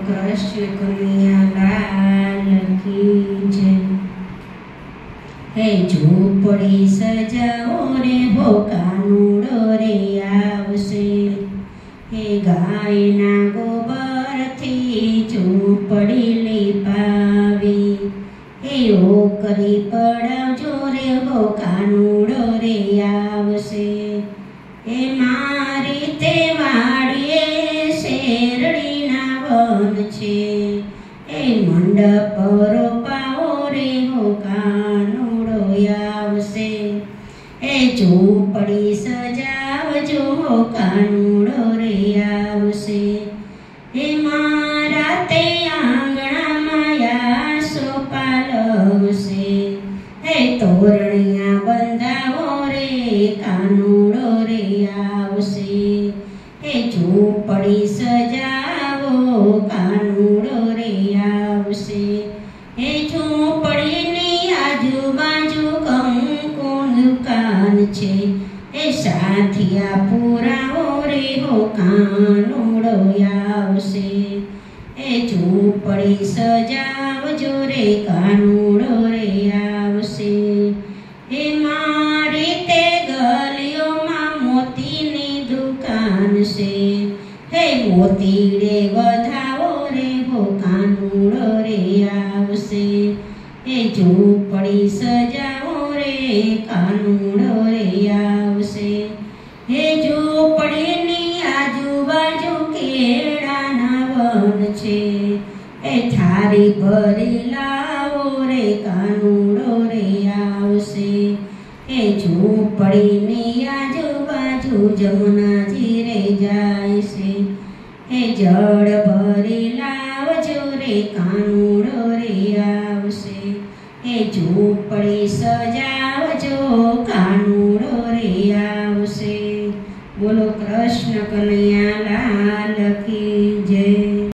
કૃષ્ણ કનૈયા લાલ કી જય। હે ઝૂંપડી સજાવો રે હો કાનુડો રે આવશે, હે ગાયના ગોબરથી ઝૂંપડી લીપાવી, હે ઓકરી પડાવજો રે હો કાનુડો રે આવશે, હે મારી તે વાડીએ શેરડીના વન છે, હે મંડપ રોપાવો રે હો કાનુડો આવશે, હે ઝૂંપડી સજાવજો હો કાનુડો રે આવશે, હે મારા તે આંગણામાં આસોપાલવશે, હે તોરણિયા બંધાવો રે કાનુડો રે આવશે, હે ઝૂંપડી સજાવો કાનુડો રે આવશે, હે ઝૂંપડીની આજુબાજુ કંકુ દુકાન છે, હે સાથિયા પુરાવો રે હો કાનુડો આવશે, હે ઝૂંપડી સજાવજો રે કાનુડો રે આવશે, હે મારી તે ગલીઓમાં મોતીની દુકાન છે, હે મોતીડે વધાવો રે હો કાનુડો રે આવશે, હે ઝૂંપડી સજાવો રે કાનુડો રે આવશે, હે ઝૂંપડીની આજુબાજુ કેળાના વન છે, હે થાળી ભરી લાવો રે કાનુડો રે આવશે, હે ઝૂંપડીની આજુબાજુ જમનાજી રે જાય છે, હે જળ ભરી લાવજો રે કાનુડો રે આવશે, હે ઝૂંપડી સજાવજો કાનુડો રે આવશે। બોલો કૃષ્ણ કનૈયા લાલ કી જય।